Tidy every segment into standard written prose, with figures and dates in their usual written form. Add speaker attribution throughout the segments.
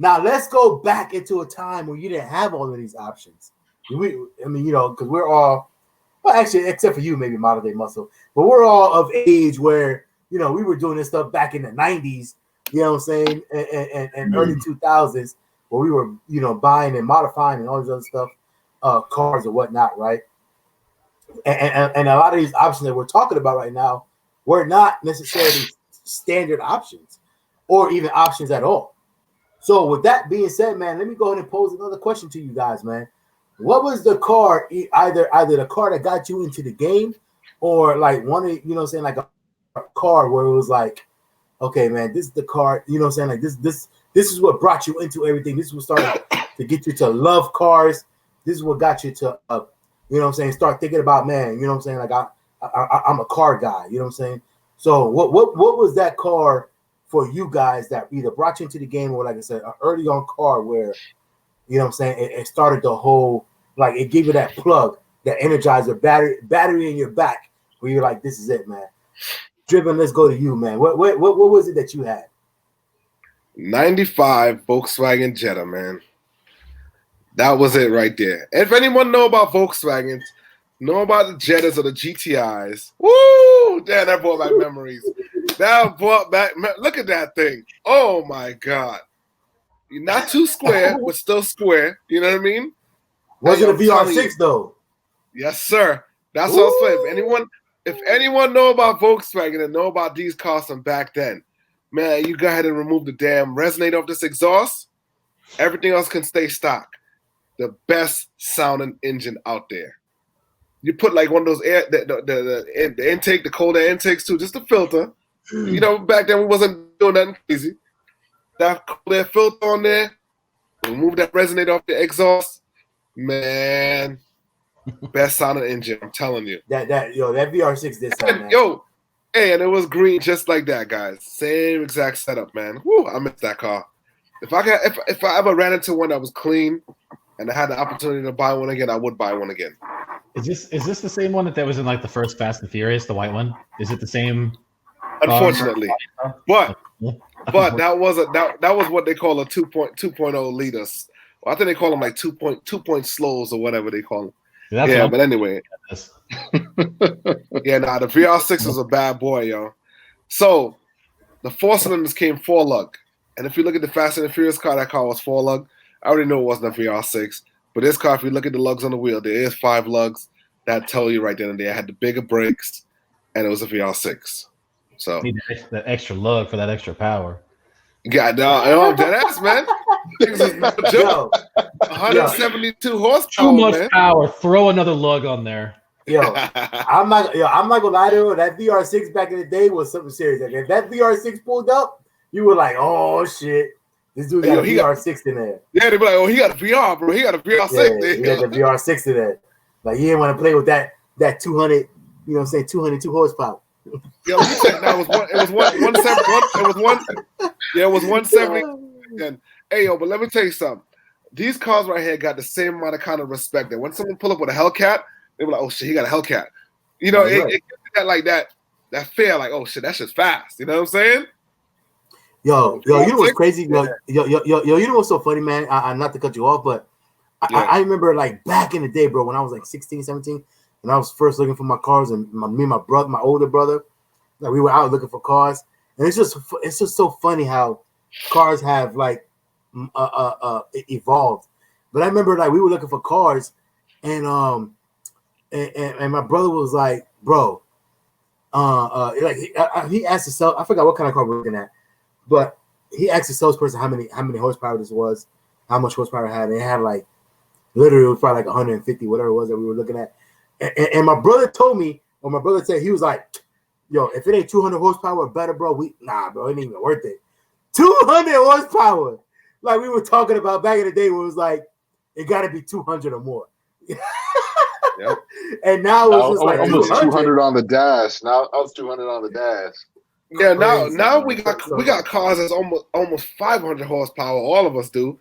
Speaker 1: Now let's go back into a time where you didn't have all of these options. Because we're all, well, actually, except for you, maybe modern day muscle, but we're all of age where we were doing this stuff back in the 90s. You know what I'm saying? And early 2000s, where we were buying and modifying and all this other stuff, cars or whatnot, right? And a lot of these options that we're talking about right now were not necessarily standard options or even options at all. So with that being said, man, let me go ahead and pose another question to you guys, man. What was the car, either the car that got you into the game, or like one of like a car where it was like, okay, man, this is the car, like this is what brought you into everything. This is what started to get you to love cars. This is what got you to start thinking about, man, like I'm a car guy, So what was that car for you guys that either brought you into the game, or like I said, an early on car where it started the whole, like, it gave you that plug, that energizer battery in your back, where you're like, this is it, man. Driven, let's go to you, man. What was it that you had?
Speaker 2: 95 Volkswagen Jetta, man. That was it right there. If anyone know about Volkswagens, know about the Jettas or the GTIs, woo! Damn, that brought back memories. That brought back. Look at that thing. Oh my God. You're not too square, but still square. You know what I mean?
Speaker 1: Was it a VR6 though?
Speaker 2: Yes, sir. That's what I'm saying. If anyone know about Volkswagen and know about these cars from back then, man, you go ahead and remove the damn resonator of this exhaust. Everything else can stay stock. The best sounding engine out there. You put like one of those air, the intake, the cold air intakes too, just the filter. Back then we wasn't doing nothing crazy. That cold air filter on there, remove that resonator off the exhaust, man. Best sounding engine, I'm telling you.
Speaker 1: That VR6 did sound, man.
Speaker 2: Yo, and it was green just like that, guys. Same exact setup, man. Woo, I miss that car. If I ever ran into one that was clean and I had the opportunity to buy one again, I would buy one again.
Speaker 3: Is this the same one that was in like the first Fast and Furious, the white one? Is it the same?
Speaker 2: Unfortunately, but that was what they call a 2.0 liters. Well, I think they call them like 2.2 slows or whatever they call them. Yeah, but anyway. Yeah, the VR6 is a bad boy, yo. So the 4-cylinders came 4-lug. And if you look at the Fast and the Furious car, that car was 4-lug. I already know it wasn't a VR6. But this car, if you look at the lugs on the wheel, there is 5 lugs. That tell you right then and there. It had the bigger brakes, and it was a VR6. So
Speaker 3: need that extra lug for that extra power.
Speaker 2: Yeah, no, dead ass, man. This is no joke. 172 horsepower.
Speaker 3: Too much
Speaker 2: man.
Speaker 3: Power. Throw another lug on there.
Speaker 1: I'm not gonna lie to you. That VR6 back in the day was something serious. Like, if that VR6 pulled up, you were like, "Oh shit, this dude got a VR6 in there."
Speaker 2: Yeah, they'd be like, "Oh, he got a VR, bro. He got a VR6."
Speaker 1: Yeah, he got the VR6 in there. Like, you didn't want to play with that 200, 202 horsepower.
Speaker 2: Yo, you said that was one. It was 170. It was one. Yeah, it was 170. And hey, yo, but let me tell you something. These cars right here got the same amount of kind of respect. That when someone pull up with a Hellcat, they were like, "Oh shit, he got a Hellcat." It gives that like that fear, like, "Oh shit, that's just fast." You know what I'm saying?
Speaker 1: Yo, you know what's crazy? Yo, you know what's so funny, man? I not to cut you off, but I remember like back in the day, bro, when I was like 16, 17. And I was first looking for my cars, and me and my brother, my older brother, like, we were out looking for cars, and it's just so funny how cars have like evolved. But I remember like we were looking for cars, and my brother was like, "Bro, he asked the sales, I forgot what kind of car we were looking at, but he asked the salesperson how many horsepower this was, how much horsepower it had, and it had like literally it was probably like 150, whatever it was that we were looking at." And my brother told me, or my brother said, he was like, "Yo, if it ain't 200 horsepower or better, bro, bro, it ain't even worth it." 200 horsepower, like we were talking about back in the day, where it was like it got to be 200 or more. Yep. And now it's just like
Speaker 4: almost 200 on the dash. Now I was 200 on the dash.
Speaker 2: Yeah, now we got cars that's almost 500 horsepower. All of us do,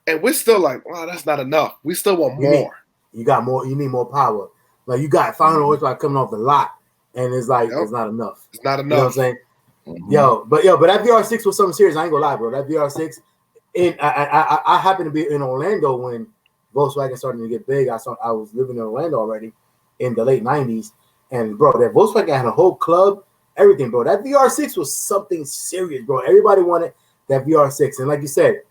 Speaker 2: and we're still like, wow, that's not enough. We still want more.
Speaker 1: You got more. You need more power. Like, you got 500 horsepower coming off the lot, and it's like it's not enough.
Speaker 2: It's not enough.
Speaker 1: You know what I'm saying? Mm-hmm. But that VR6 was something serious. I ain't gonna lie, bro. That VR6, And I happened to be in Orlando when Volkswagen started to get big. I was living in Orlando already in the late 90s. And, bro, that Volkswagen had a whole club, everything, bro. That VR6 was something serious, bro. Everybody wanted that VR6. And like you said,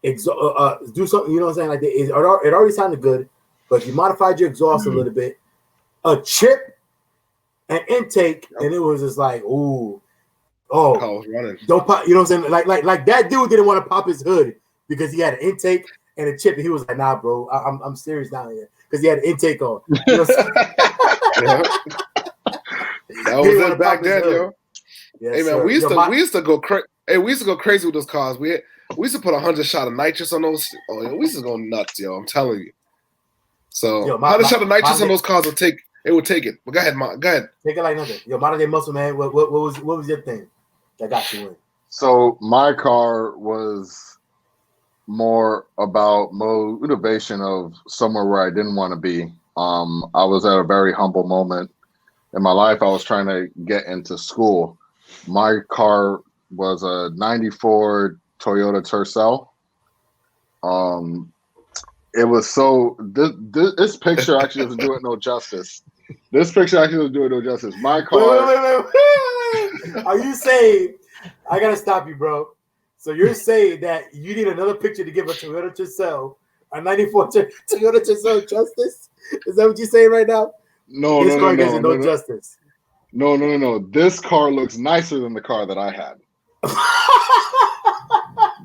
Speaker 1: do something, you know what I'm saying? Like it already sounded good, but you modified your exhaust a little bit, a chip, an intake, and it was just like, ooh, don't pop. You know what I'm saying? Like that dude didn't want to pop his hood because he had an intake and a chip, and he was like, nah, bro, I'm serious down here because he had an intake on. You know what I'm saying?
Speaker 2: That was it back then, yo.
Speaker 1: Yes,
Speaker 2: hey man,
Speaker 1: sir.
Speaker 2: we used to go crazy. Hey, we used to go crazy with those cars. We used to put 100 shot of nitrous on those. Oh, yo, we used to go nuts, yo. I'm telling you. So 100 shot of nitrous on those cars would take it. But go ahead, go ahead.
Speaker 1: Take it like nothing. Yo, modern day muscle, man. What was your thing that got you in?
Speaker 4: So my car was more about motivation of somewhere where I didn't want to be. I was at a very humble moment in my life. I was trying to get into school. My car was a 94 Toyota Tercel. It was so this picture actually doesn't do it no justice. This picture actually doesn't do it no justice. My car.
Speaker 1: Wait. Are you saying? I gotta stop you, bro. So you're saying that you need another picture to give a Toyota Tercel, a 94 Toyota Tercel justice? Is that what you're saying right now?
Speaker 4: No,
Speaker 1: this car gives it no justice.
Speaker 4: No. This car looks nicer than the car that I had.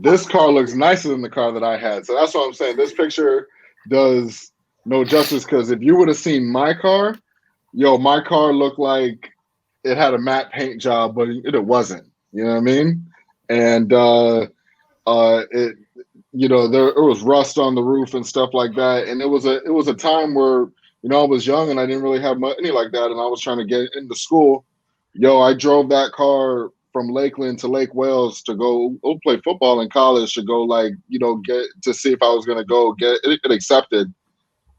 Speaker 4: This car looks nicer than the car that I had. So that's what I'm saying. This picture does no justice because if you would have seen my car, my car looked like it had a matte paint job, but it wasn't. You know what I mean? And there was rust on the roof and stuff like that. And it was a time where I was young and I didn't really have money like that, and I was trying to get into school. I drove that car from Lakeland to Lake Wales to go play football in college, to go get to see if I was going to go get it accepted.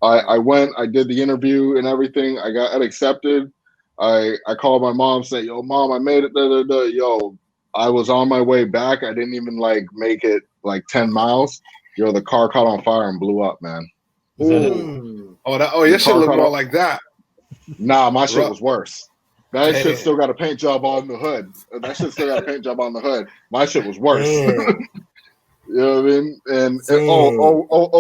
Speaker 4: I went, I did the interview and everything. I got it accepted. I called my mom, said, "Yo, mom, I made it." Yo, I was on my way back. I didn't even make it 10 miles. The car caught on fire and blew up, man.
Speaker 2: Your shit looked more like that.
Speaker 4: Nah, my shit was worse. That shit still got a paint job on the hood. My shit was worse. You know what I mean? And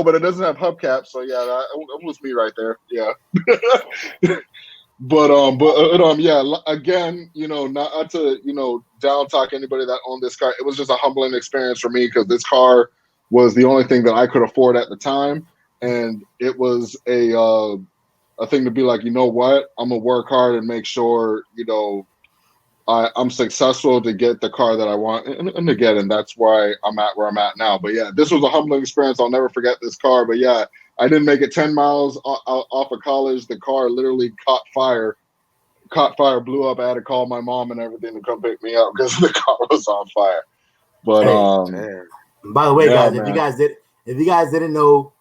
Speaker 4: but it doesn't have hubcaps, so yeah, that was me right there. Yeah. But again, not to down talk anybody that owned this car. It was just a humbling experience for me because this car was the only thing that I could afford at the time, and it was a thing to be like, you know what, I'm gonna work hard and make sure I'm successful to get the car that I want and to get, and that's why I'm at where I'm at now. But yeah, this was a humbling experience. I'll never forget this car. But yeah, I didn't make it 10 miles off of college. The car literally caught fire, blew up. I had to call my mom and everything to come pick me up because the car was on fire. But
Speaker 1: by the way, guys,
Speaker 4: man.
Speaker 1: if you guys didn't know,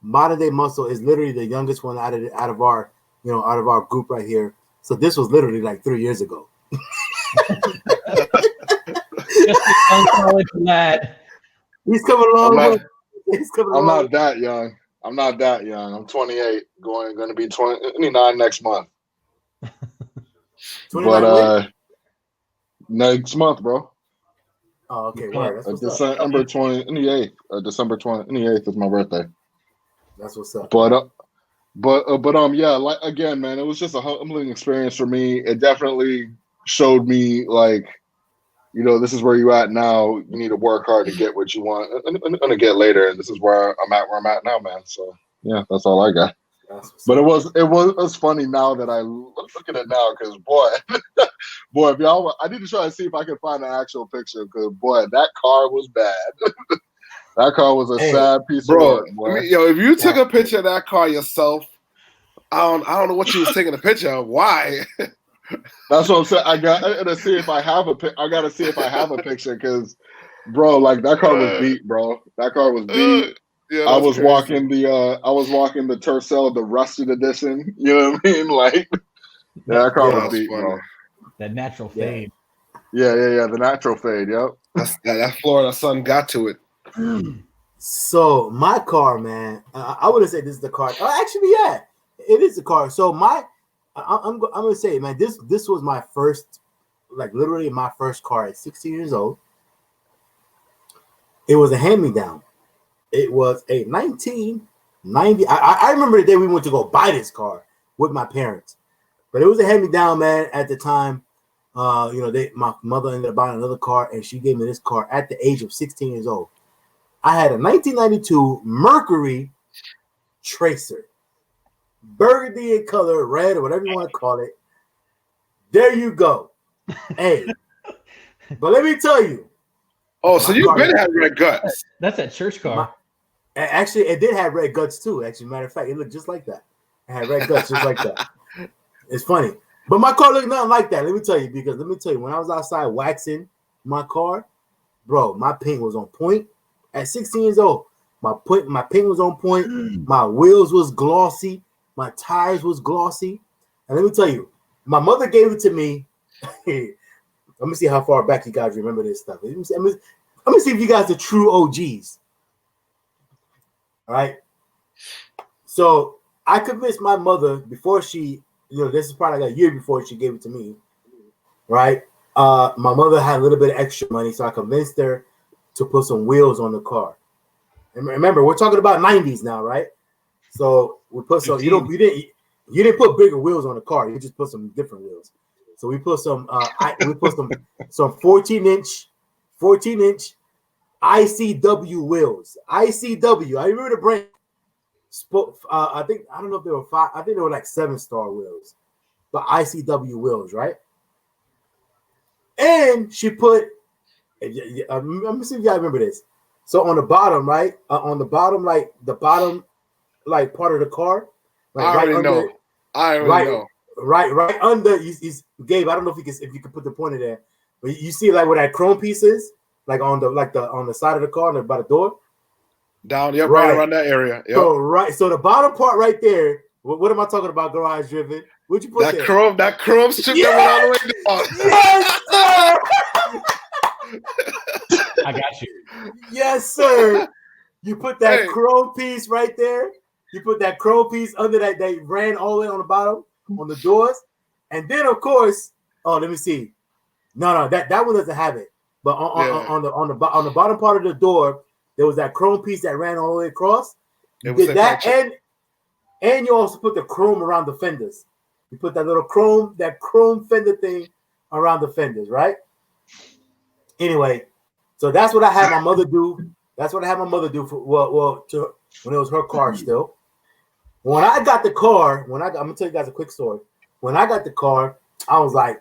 Speaker 1: Modern Day Muscle is literally the youngest one out of our group right here. So this was literally 3 years ago.
Speaker 3: Just a young college lad.
Speaker 1: He's coming along.
Speaker 4: I'm not that young. I'm 28, going to be 29 next month.
Speaker 1: 29
Speaker 4: but next month, bro.
Speaker 1: Oh, okay. Word. That's what's
Speaker 4: December 28th. December 28th is my birthday.
Speaker 1: That's what's up.
Speaker 4: But yeah, again, man, it was just a humbling experience for me. It definitely showed me this is where you at now. You need to work hard to get what you want and to get later. And this is where I'm at now, man. So yeah, that's all I got. But it was funny now that I look at it now because boy, if y'all, I need to try to see if I can find an actual picture because boy, that car was bad. That car was a sad piece of work, boy.
Speaker 2: If you took a picture of that car yourself, I don't know what you was taking a picture of. Why?
Speaker 4: That's what I'm saying. I gotta see if I have a picture because, bro, that car was beat, bro. That car was beat.
Speaker 2: Yeah,
Speaker 4: I was walking the Tercel, the rusted edition. You know what I mean? That car was beat, funny. Bro.
Speaker 3: That natural fade.
Speaker 4: Yeah. The natural fade. Yep.
Speaker 2: That Florida sun got to it.
Speaker 1: So my car, man, I wouldn't say this is the car. Oh, actually, yeah, it is the car. So I'm gonna say, man, this was my first, like literally my first car at 16 years old. It was a hand-me-down. It was a 1990. I remember the day we went to go buy this car with my parents, but it was a hand-me-down, man. At the time, my mother ended up buying another car, and she gave me this car at the age of 16 years old. I had a 1992 Mercury Tracer, burgundy in color, red, or whatever you want to call it. There you go. Hey, but let me tell you.
Speaker 2: Oh, so you've been had red guts.
Speaker 3: That's that church car.
Speaker 1: Actually, it did have red guts too. Actually, matter of fact, it looked just like that. It had red guts just like that. It's funny. But my car looked nothing like that. Let me tell you, when I was outside waxing my car, bro, my paint was on point. At 16 years old, my paint was on point. My wheels was glossy. My tires was glossy. And let me tell you, my mother gave it to me. Let me see how far back you guys remember this stuff. Let me see if you guys are true OGs. All right. So I convinced my mother before she, this is probably like a year before she gave it to me. Right. My mother had a little bit of extra money, so I convinced her to put some wheels on the car. And remember, we're talking about 90s now, right? So we put some. You didn't put bigger wheels on the car. You just put some different wheels. So we put some. Some 14-inch ICW wheels. ICW. I remember the brand. I don't know if they were 5. I think they were like 7-star wheels, but ICW wheels, right? And she put. Let me see if y'all remember this. So on the bottom, right? On the bottom, like the bottom, like part of the car. Like
Speaker 2: I already know.
Speaker 1: Right under. Gabe, I don't know if you can put the pointer there, but you see like where that chrome piece is, like on the side of the car, by the door.
Speaker 2: Down, yep, right around that area. Yep.
Speaker 1: So the bottom part right there. What am I talking about? Garage driven. What'd you put
Speaker 2: that
Speaker 1: there?
Speaker 2: That chrome strip that went all the way down.
Speaker 1: Yes, sir.
Speaker 3: I got you.
Speaker 1: Yes, sir. You put that chrome piece right there. You put that chrome piece under that. They ran all the way on the bottom on the doors, and then of course, let me see. No, that one doesn't have it. But on the bottom part of the door, there was that chrome piece that ran all the way across. You did that, and you also put the chrome around the fenders. You put that chrome fender thing around the fenders, right? Anyway, so that's what I had my mother do. That's what I had my mother do for when it was her car still. When I got the car, I'm gonna tell you guys a quick story. When I got the car, I was like,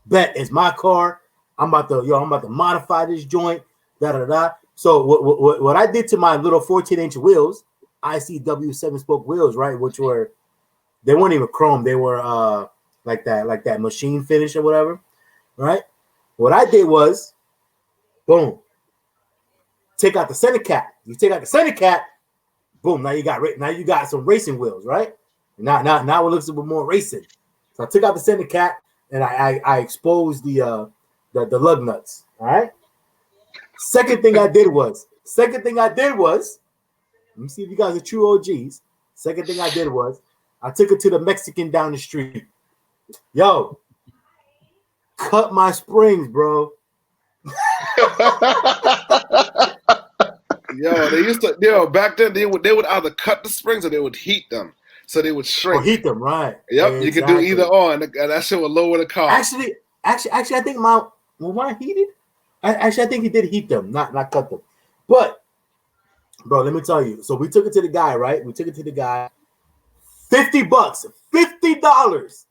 Speaker 1: "Bet it's my car. I'm about to modify this joint." Da da da. So what I did to my little 14-inch wheels, ICW 7-spoke wheels, right? They weren't even chrome. They were like that machine finish or whatever, right? What I did was, boom, take out the center cap. You take out the center cap, boom. Now you got some racing wheels, right? Now it looks a bit more racing. So I took out the center cap and I exposed the lug nuts. All right. Second thing I did was, let me see if you guys are true OGs. Second thing I did was, I took it to the Mexican down the street. Yo, cut my springs, bro.
Speaker 2: Back then they would either cut the springs or they would heat them so they would shrink.
Speaker 1: Or heat them, right?
Speaker 2: Yep, exactly. You could do either or, and that shit would lower the car.
Speaker 1: Actually, I think mine heated. I think he did heat them, not cut them. But, bro, let me tell you. So we took it to the guy, right? $50, $50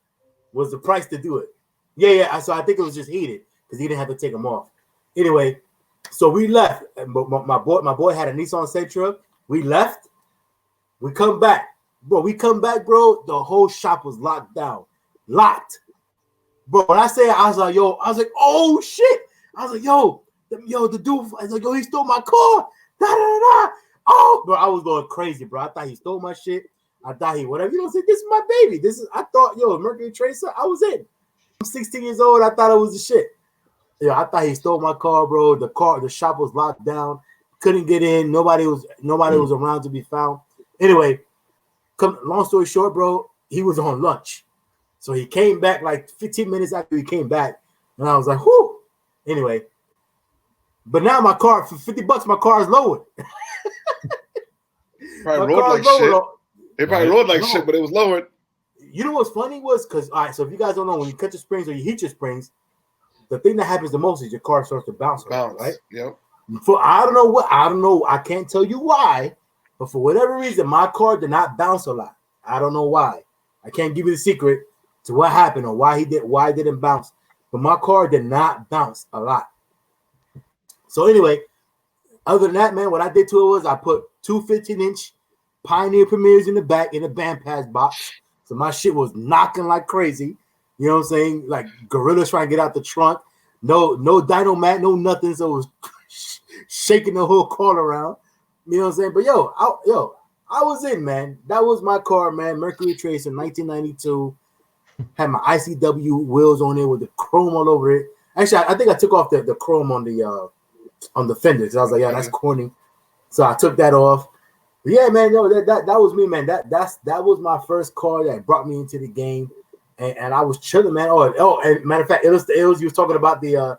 Speaker 1: was the price to do it. Yeah. So I think it was just heated because he didn't have to take them off. Anyway, so we left. My boy had a Nissan Sentra. We left. We come back, bro. The whole shop was locked down, bro. When I say I was like, oh shit. I was like, the dude. I was like, he stole my car. Da da da. Oh, bro, I was going crazy, bro. I thought he stole my shit. I thought he whatever. Say, this is my baby. I thought, Mercury Tracer. I was in. I'm 16 years old. I thought it was the shit. I thought he stole my car, bro. The shop was locked down. couldn't get in. Nobody was around to be found. Anyway, long story short, bro, he was on lunch. So he came back like 15 minutes after he came back. And I was like, whoo. Anyway. But now my car, for $50, my car is lowered.
Speaker 2: Probably rode like shit. They probably rode like shit, but it was lowered.
Speaker 1: You know what's funny was, because, all right, so if you guys don't know, when you cut your springs or you heat your springs, the thing that happens the most is your car starts to bounce. Right?
Speaker 2: Yep.
Speaker 1: I don't know. I can't tell you why, but for whatever reason, my car did not bounce a lot. I don't know why. I can't give you the secret to what happened or why it didn't bounce. But my car did not bounce a lot. So anyway, other than that, man, what I did to it was I put two 15-inch Pioneer Premiers in the back in a band pass box. So my shit was knocking like crazy. You know what I'm saying? Like gorillas trying to get out the trunk. No dynomat, no nothing. So it was shaking the whole car around. You know what I'm saying? But I was in, man. That was my car, man. Mercury Tracer, 1992. Had my ICW wheels on it with the chrome all over it. Actually, I think I took off the chrome on the fenders. I was like, yeah, that's corny. So I took that off. But yeah, man, that was me, man. That was my first car that brought me into the game, and I was chilling, man. And matter of fact, Illest, you was talking about the a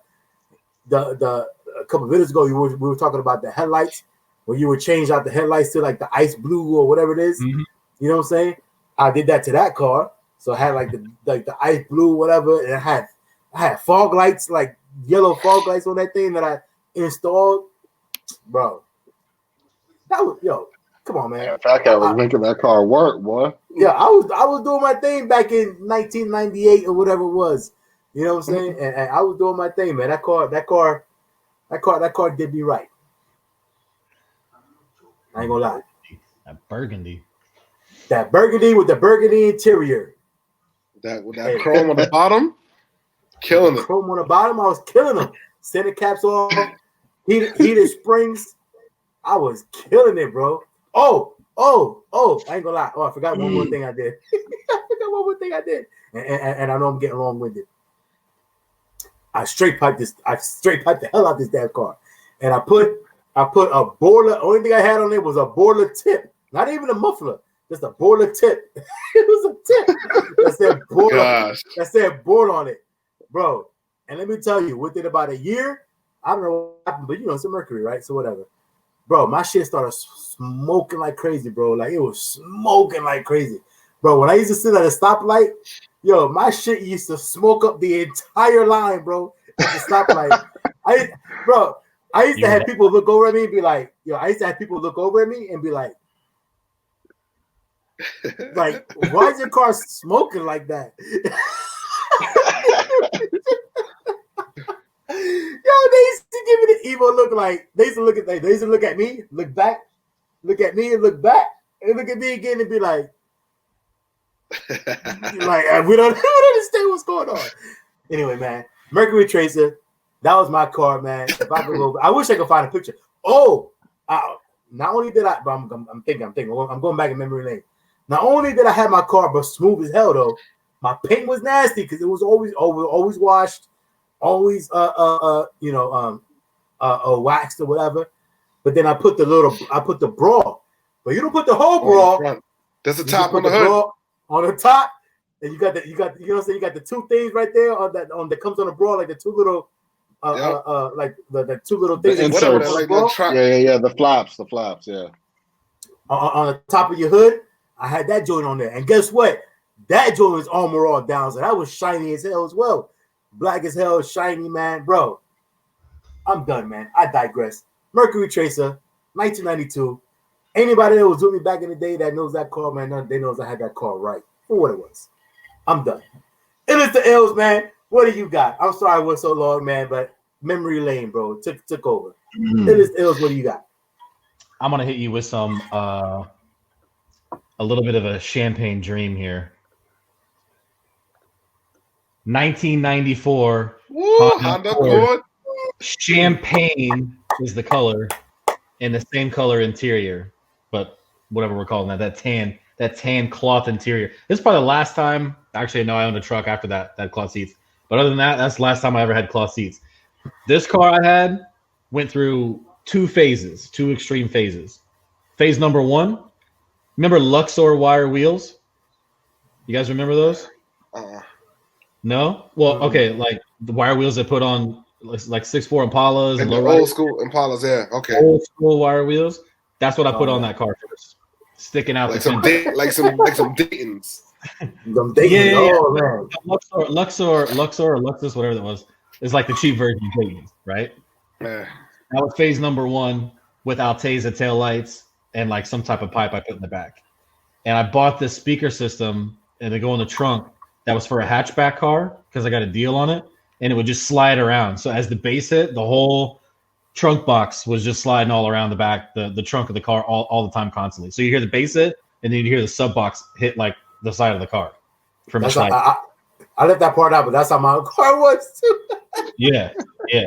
Speaker 1: couple of videos ago. We were talking about the headlights, where you would change out the headlights to like the ice blue or whatever it is.
Speaker 3: Mm-hmm.
Speaker 1: You know what I'm saying? I did that to that car, so I had like the ice blue, whatever, and I had fog lights, like yellow fog lights on that thing that I installed, bro. That was come on, man.
Speaker 4: Yeah, FaTKaT was making that car work, boy.
Speaker 1: Yeah, I was doing my thing back in 1998 or whatever it was. You know what I'm saying? And I was doing my thing, man. That car did me right. I ain't gonna lie.
Speaker 3: That burgundy
Speaker 1: with the burgundy interior.
Speaker 2: With that chrome on the bottom, killing it.
Speaker 1: Chrome on the bottom, I was killing them. Center caps off, heated springs. I was killing it, bro. Oh, I ain't gonna lie. Oh, I forgot one more thing I did. And I know I'm getting long-winded. I straight piped the hell out of this damn car. And I put a boiler. Only thing I had on it was a boiler tip. Not even a muffler. Just a boiler tip. It was a tip. That said boiler.
Speaker 2: Gosh.
Speaker 1: That said boiler on it. Bro. And let me tell you, within about a year, I don't know what happened, but it's a Mercury, right? So whatever. Bro, my shit started smoking like crazy, bro. Like, it was smoking like crazy. Bro, when I used to sit at a stoplight, my shit used to smoke up the entire line, bro, at the stoplight. I used to have people look over at me and be like, why is your car smoking like that? They used to give me the evil look. Like they used to look at me, look back, look at me, and look back, and look at me again, and be like we don't understand what's going on. Anyway, man, Mercury Tracer, that was my car, man. If I could go, I wish I could find a picture. Not only did I, but I'm thinking, I'm going back in memory lane. Not only did I have my car, but smooth as hell though. My paint was nasty because it was always washed. Always waxed or whatever. But then I put the bra. But you don't put the whole bra.
Speaker 2: That's the top on the hood.
Speaker 1: On the top, and you know what I'm saying, you got the two things right there that comes on the bra, like the two little like the two little things.
Speaker 4: The inserts. The flaps, yeah.
Speaker 1: On the top of your hood, I had that joint on there. And guess what? That joint was Armor All down, so that was shiny as hell as well. Black as hell, shiny, man. Bro, I'm done, man. I digress. Mercury Tracer, 1992. Anybody that was with me back in the day that knows that car, man, they knows I had that car right for what it was. I'm done. Illest the Ills, man. What do you got? I'm sorry it was so long, man, but memory lane, bro, took over. Illest Ills, what do you got?
Speaker 3: I'm gonna hit you with some a little bit of a champagne dream here. 1994
Speaker 2: Honda Accord.
Speaker 3: Champagne is the color, and the same color interior, but whatever we're calling that tan cloth interior. This is probably the last time. Actually, no, I owned a truck after that cloth seats. But other than that, that's the last time I ever had cloth seats. This car I had went through two extreme phases. Phase number 1, remember Luxor wire wheels? You guys remember those? No? Well, okay, like the wire wheels they put on like 6.4 Impalas
Speaker 2: and the old school Impalas, yeah. Okay.
Speaker 3: Old school wire wheels. That's what I put on that car first. Sticking out
Speaker 2: like some Daytons.
Speaker 3: Yeah.
Speaker 1: Oh, man.
Speaker 3: Luxor or Luxus, whatever that was, is like the cheap version of Daytons, right?
Speaker 2: Yeah.
Speaker 3: That was phase number 1 with Alteza tail lights and like some type of pipe I put in the back. And I bought this speaker system and they go in the trunk that was for a hatchback car because I got a deal on it, and it would just slide around. So as the bass hit, the whole trunk box was just sliding all around the back, the trunk of the car all the time, constantly. So you hear the bass hit, and then you hear the sub box hit like the side of the car. From
Speaker 1: I left that part out, but that's how my car was too.
Speaker 3: Yeah.
Speaker 2: Hey,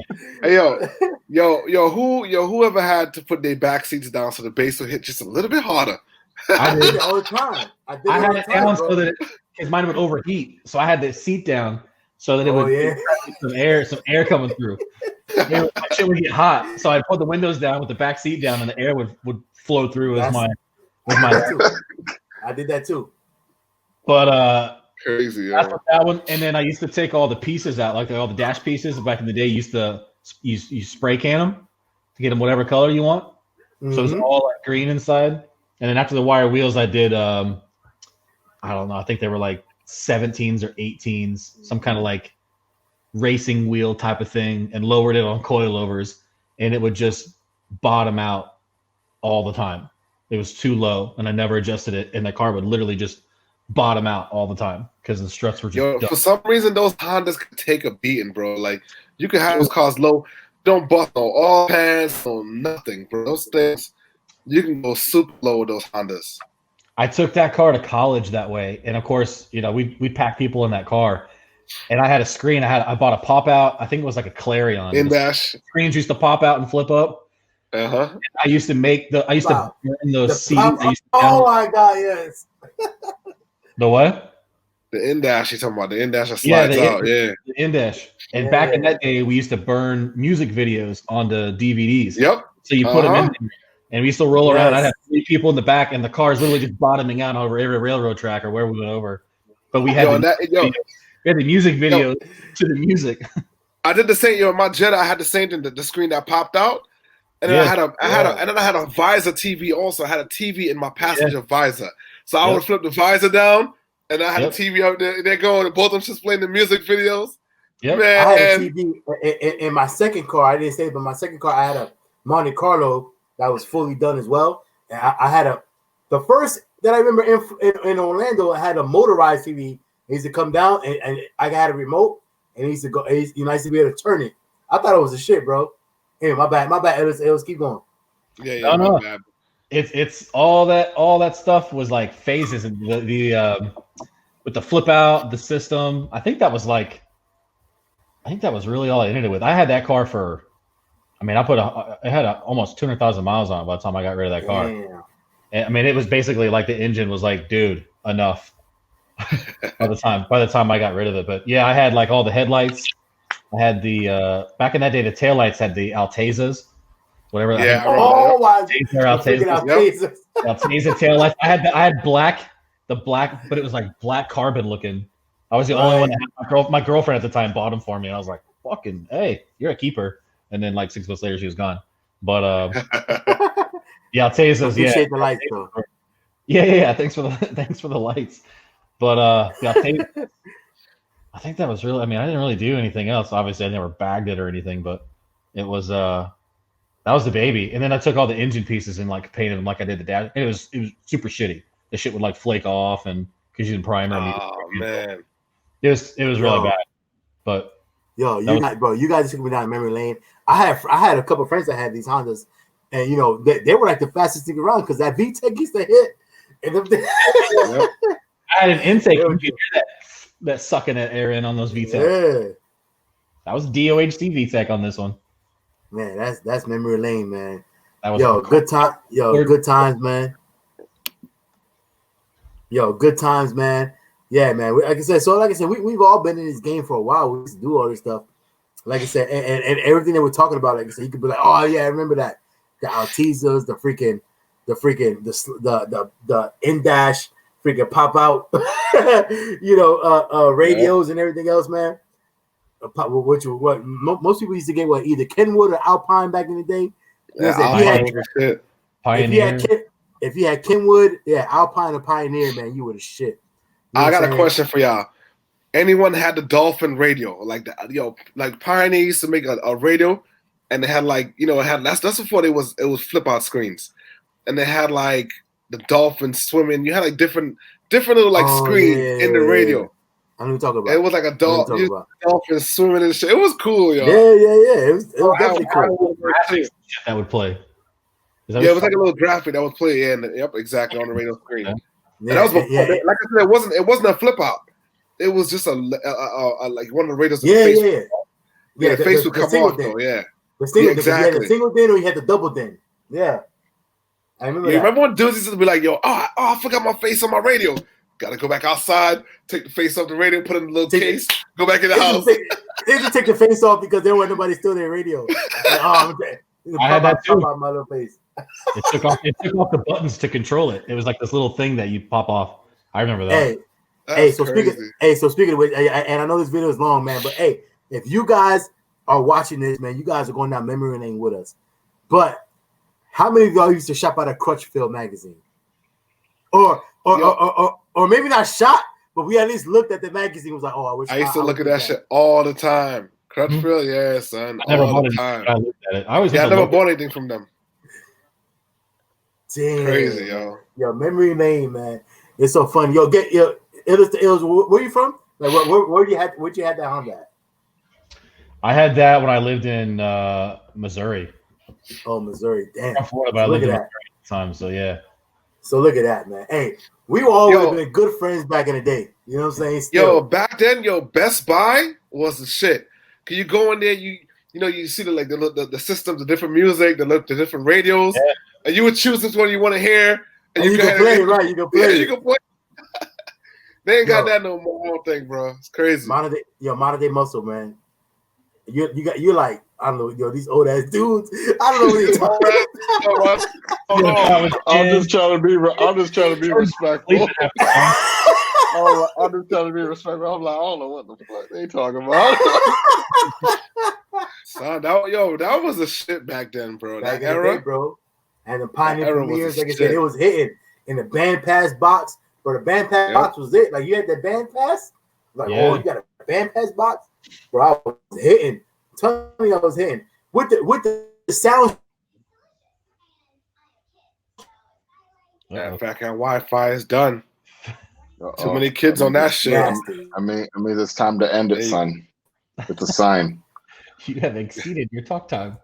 Speaker 2: whoever had to put their back seats down so the bass would hit just a little bit harder?
Speaker 1: I did it all the time. I had
Speaker 3: it down so that because mine would overheat, so I had the seat down so that it would some air coming through. My shit would get hot, so I'd put the windows down with the back seat down, and the air would flow through as my.
Speaker 1: I did that too.
Speaker 3: But
Speaker 2: crazy.
Speaker 3: That's what that one. And then I used to take all the pieces out, like all the dash pieces. Back in the day, you spray can them to get them whatever color you want. Mm-hmm. So it's all like green inside. And then after the wire wheels, I did I don't know. I think they were like 17s or 18s, some kind of like racing wheel type of thing, and lowered it on coilovers, and it would just bottom out all the time. It was too low, and I never adjusted it, and the car would literally just bottom out all the time because the struts were just
Speaker 2: for some reason, those Hondas could take a beating, bro. Like, you could have those cars low, don't bust no all pans, no nothing, bro. Those things, you can go super low with those Hondas.
Speaker 3: I took that car to college that way, and of course, we packed people in that car, and I had a screen. I bought a pop out. I think it was like a Clarion.
Speaker 2: In-dash.
Speaker 3: Screens used to pop out and flip up.
Speaker 2: Uh-huh.
Speaker 3: I used to burn those seats.
Speaker 1: Oh my God, yes.
Speaker 3: The what?
Speaker 2: The in-dash you're talking about. The in-dash that slides out. Yeah.
Speaker 3: The in-dash. And back in that day, we used to burn music videos onto DVDs.
Speaker 2: Yep.
Speaker 3: So you put them in there. And we used to roll around. I'd have 3 people in the back, and the car's literally just bottoming out over every railroad track or where we went over. But we had the music video to the music.
Speaker 2: I did the same. In my Jetta, I had the same thing. The screen that popped out, and then I had a visor TV also. I had a TV in my passenger visor, so I would flip the visor down, and I had a TV up there. They're going, and both of them just playing the music videos.
Speaker 3: Yep.
Speaker 2: Man.
Speaker 1: I had a TV in my second car. I didn't say it, but my second car, I had a Monte Carlo that was fully done as well. And I had the first that I remember in Orlando, I had a motorized TV. It used to come down, and I had a remote, and it used to go. I used to be able to turn it. I thought it was a shit, bro. Anyway, my bad. It was keep going.
Speaker 2: Yeah.
Speaker 3: No. It's all that stuff was like phases, and the with the flip out, the system. I think that was really all I ended it with. I had that car for. I mean, it had almost 200,000 miles on it by the time I got rid of that car. And, I mean, it was basically like the engine was like, dude, enough. by the time I got rid of it. But yeah, I had like all the headlights. I had the back in that day, the taillights had the Altezas, whatever.
Speaker 2: Yeah.
Speaker 3: Alteza taillights. I had the black, but it was like black carbon looking. I was the only one that had my girlfriend at the time bought them for me. I was like, fucking, hey, you're a keeper. And then like 6 months later, she was gone. But the Altezas,
Speaker 1: Appreciate the lights, bro.
Speaker 3: Yeah. Thanks for the lights. But the Alteza, I think that was really. I mean, I didn't really do anything else. Obviously, I never bagged it or anything, but it was that was the baby. And then I took all the engine pieces and like painted them like I did the dash. And it was super shitty. The shit would like flake off, and because you didn't primer.
Speaker 2: Oh man,
Speaker 3: it was really bad. But
Speaker 1: you guys took me down memory lane. I had a couple of friends that had these Hondas, and they were like the fastest thing around because that VTEC used to hit. And
Speaker 3: I had an intake. You hear that sucking that air in on those VTEC.
Speaker 1: Yeah,
Speaker 3: that was DOHC VTEC on this one.
Speaker 1: Man, that's memory lane, man.
Speaker 3: That was
Speaker 1: good times, man. Good times, man. Yeah, man. Like I said, we've all been in this game for a while. We used to do all this stuff. Like I said, and everything that we're talking about, like I said, you could be like, oh yeah, I remember that. the Altezas, the in-dash freaking pop out, radios and everything else, man. What most people used to get either Kenwood or Alpine back in the day. If you had Kenwood, Alpine or Pioneer, man, you would have shit.
Speaker 2: I got a question for y'all. Anyone had the Dolphin radio? Like Pioneer used to make a radio, and they had that's before it was flip out screens, and they had like the dolphins swimming. You had like different little screens in the radio.
Speaker 1: I know what you're talking about.
Speaker 2: It was like a dolphin swimming and shit. It was cool, yo.
Speaker 1: Yeah. It was definitely cool.
Speaker 3: That would play.
Speaker 2: It was like a little graphic that would play exactly on the radio screen.
Speaker 1: Yeah.
Speaker 2: And that was before, like I said, it wasn't a flip out. It was just like one of the radios. The face would come off though. Yeah.
Speaker 1: Exactly. The single din or you had the double din. Yeah. I remember.
Speaker 2: You remember when dudes used to be like, "Yo, I forgot my face on my radio. Got to go back outside, take the face off the radio, put it in a little case, go back in the house."
Speaker 1: They just take the face off because there wasn't nobody steal their radio.
Speaker 3: I had that too.
Speaker 1: My little face.
Speaker 3: It took off the buttons to control it. It was like this little thing that you pop off. I remember that.
Speaker 1: So speaking of which, and I know this video is long, man, but if you guys are watching this, man, you guys are going down memory lane with us. But how many of y'all used to shop out a Crutchfield magazine? Or maybe not shop, but we at least looked at the magazine. Was like, I wish
Speaker 2: I used to look at that shit all the time. Crutchfield, yeah, son.
Speaker 3: I never
Speaker 2: bought it.
Speaker 3: I looked at it. I
Speaker 2: never bought anything from them.
Speaker 1: Damn.
Speaker 2: Crazy, yo.
Speaker 1: Yo, memory lane, man. It's so fun. Yo, Illest to Ills. Where you from? Like, where'd you have that Honda at?
Speaker 3: I had that when I lived in Missouri.
Speaker 1: Oh, Missouri. Damn.
Speaker 3: But I lived in Missouri at the time, so yeah.
Speaker 1: So look at that, man. Hey, we were always been good friends back in the day. You know what I'm saying?
Speaker 2: Still. Back then, Best Buy was the shit. Can you go in there? You see the systems, the different music, the different radios, and you would choose which one you want to hear, and you can play it, right? You can play. Yeah, you can play. They ain't got that no more. I don't think, bro. It's crazy.
Speaker 1: Modern day muscle, man. You're like, I don't know, these old ass dudes. I don't know what you're talking
Speaker 4: about. I'm just trying to be respectful. I'm just trying to be respectful. I'm like, I don't know what the fuck they talking about.
Speaker 2: Son, that was a shit back then, bro.
Speaker 1: That era, bro. And the Pioneer Premieres, like I said, it was hitting in the band pass box. Bro, the band pass box was it. Like, you had the band pass? Like, you got a band pass box? Bro, I was hitting. Tell me I was hitting. With the sound.
Speaker 2: Yeah, FaTKaT Wi-Fi is done. Too many kids on that shit.
Speaker 4: I mean, it's time to end it, son. It's a sign.
Speaker 3: You have exceeded your talk time.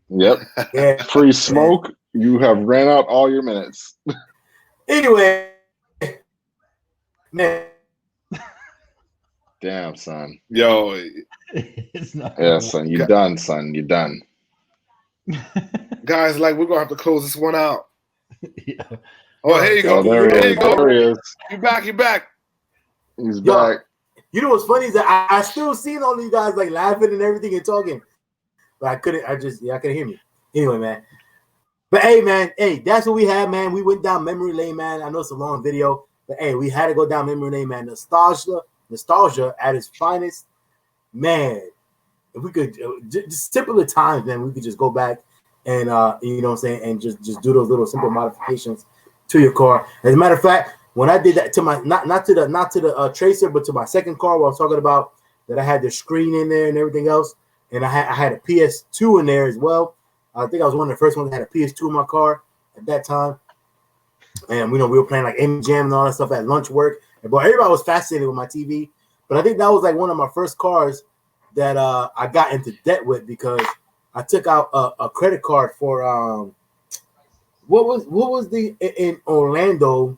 Speaker 4: Yep. Yeah. Free smoke. You have ran out all your minutes.
Speaker 1: Anyway, man.
Speaker 4: Damn, son.
Speaker 2: Yo.
Speaker 4: Son. You're done, son. You're done.
Speaker 2: Guys, we're going to have to close this one out.
Speaker 3: Yeah.
Speaker 2: Oh, here you go.
Speaker 4: There he is.
Speaker 2: You back.
Speaker 4: He's back.
Speaker 1: You know what's funny is that I still seen all these guys laughing and everything and talking. But I couldn't hear me. Anyway, man. But hey, man, that's what we had, man. We went down memory lane, man. I know it's a long video, but we had to go down memory lane, man. Nostalgia at its finest, man. If we could just simpler times, man, we could just go back and you know what I'm saying, and just do those little simple modifications to your car. As a matter of fact, when I did that to my not to the Tracer, but to my second car, where I was talking about that I had the screen in there and everything else, and I had a PS2 in there as well. I think I was one of the first ones that had a PS2 in my car at that time. And we were playing Amy Jam and all that stuff at lunch work. But everybody was fascinated with my TV. But I think that was one of my first cars that I got into debt with, because I took out a credit card for what was in Orlando?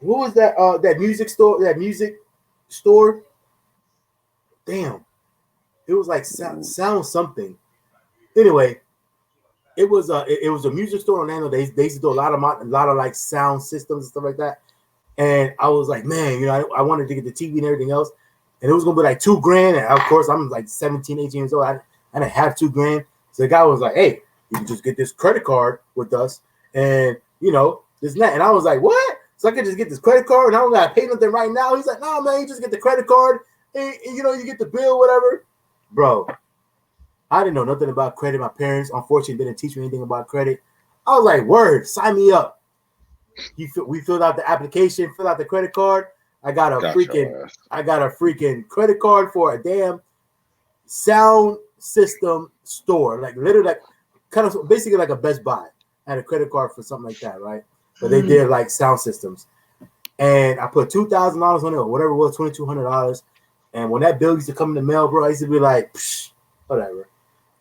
Speaker 1: What was that music store? That music store? Damn, it was sound something. Anyway, it was a music store in Orlando. They used to do a lot of sound systems and stuff like that. And I was like, man, I wanted to get the TV and everything else. And it was going to be $2,000. And of course, I'm 17, 18 years old. I didn't have $2,000. So the guy was like, hey, you can just get this credit card with us, and you know this and that. And I was like, what? So I could just get this credit card, and I don't gotta pay nothing right now. He's like, no, man, you just get the credit card, and you know, you get the bill, whatever. Bro, I didn't know nothing about credit. My parents, unfortunately, didn't teach me anything about credit. I was like, word, sign me up. We filled out the application, filled out the credit card. I got a freaking credit card for a damn sound system store, like literally, like kind of basically like a Best Buy. I had a credit card for something like that, right? But they did like sound systems, and I put $2,000 on it or whatever it was, $2,200. And when that bill used to come in the mail, bro, I used to be like, psh, whatever.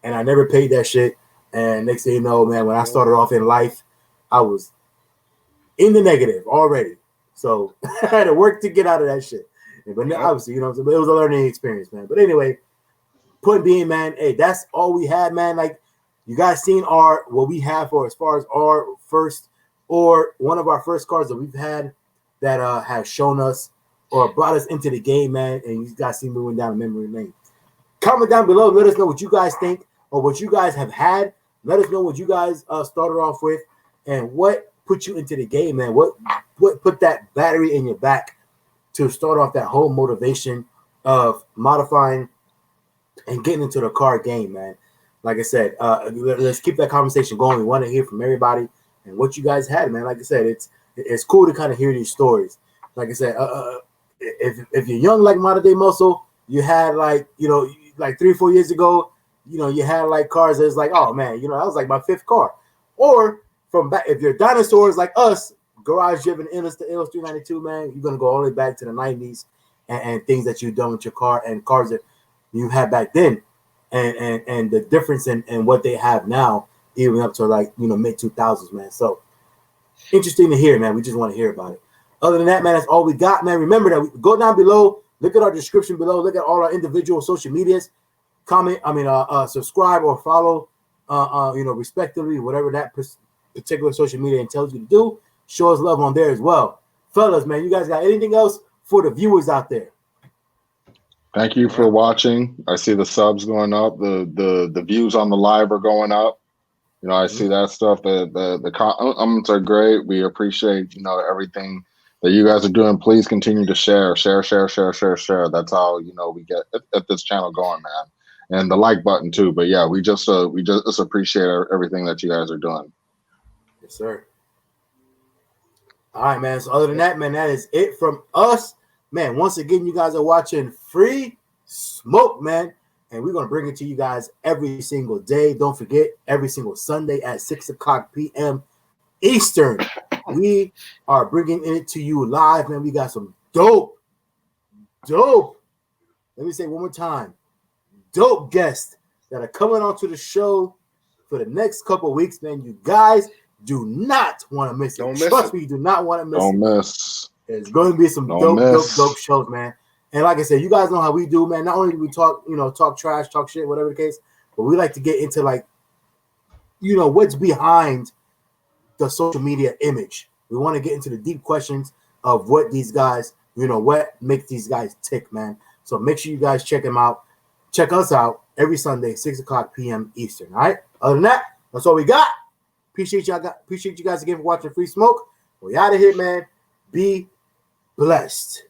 Speaker 1: And I never paid that shit. And next thing you know, man, when I started off in life, I was in the negative already. So I had to work to get out of that shit. But obviously, you know, it was a learning experience, man. But anyway, point being, man, hey, that's all we had, man. Like, you guys seen what we have for as far as our first or one of our first cars that we've had that has shown us or brought us into the game, man. And you guys see moving down memory lane. Comment down below. Let us know what you guys think or what you guys have had. Let us know what you guys started off with and what put you into the game, man. What put that battery in your back to start off that whole motivation of modifying and getting into the car game, man. Like I said, let's keep that conversation going. We want to hear from everybody and what you guys had, man. Like I said, it's cool to kind of hear these stories. Like I said, if you're young like Modern Day Muscle, you had like, you know, like 3 or 4 years ago, you know, you had like cars that's like, oh man, you know, that was like my 5th car. Or from back, if you're dinosaurs like us, garage driven Illest to Illest 392, man, you're gonna go all the way back to the 90s and things that you've done with your car and cars that you had back then, and the difference in what they have now, even up to like, you know, mid 2000s, man. So interesting to hear, man. We just want to hear about it. Other than that, man, that's all we got, man. Remember that go down below, look at our description below, look at all our individual social medias, subscribe or follow, you know, respectively, whatever that particular social media tells you to do. Show us love on there as well. Fellas, man, you guys got anything else for the viewers out there?
Speaker 4: Thank you for watching. I see the subs going up. The views on the live are going up. You know, I see that stuff. The comments are great. We appreciate, you know, everything that you guys are doing. Please continue to share. That's how, you know, we get at this channel going, man. And the like button too. But yeah, we just appreciate everything that you guys are doing.
Speaker 1: Yes, sir. All right, man. So other than that, man, that is it from us. Man, once again, you guys are watching Free Smoke, man. And we're going to bring it to you guys every single day. Don't forget, every single Sunday at 6 o'clock p.m. Eastern. We are bringing it to you live, man. We got some dope. Let me say it one more time. Dope guests that are coming onto the show for the next couple of weeks, man. You guys do not want to miss it. Trust me, you do not want to miss it.
Speaker 4: Don't miss.
Speaker 1: There's going to be some dope shows, man. And like I said, you guys know how we do, man. Not only do we talk, you know, talk trash, talk shit, whatever the case, but we like to get into, like, you know, what's behind the social media image. We want to get into the deep questions of what these guys, you know, what makes these guys tick, man. So make sure you guys check them out. Check us out every Sunday, 6 o'clock p.m. Eastern. All right. Other than that, that's all we got. Appreciate you guys again for watching Free Smoke. We out of here, man. Be blessed.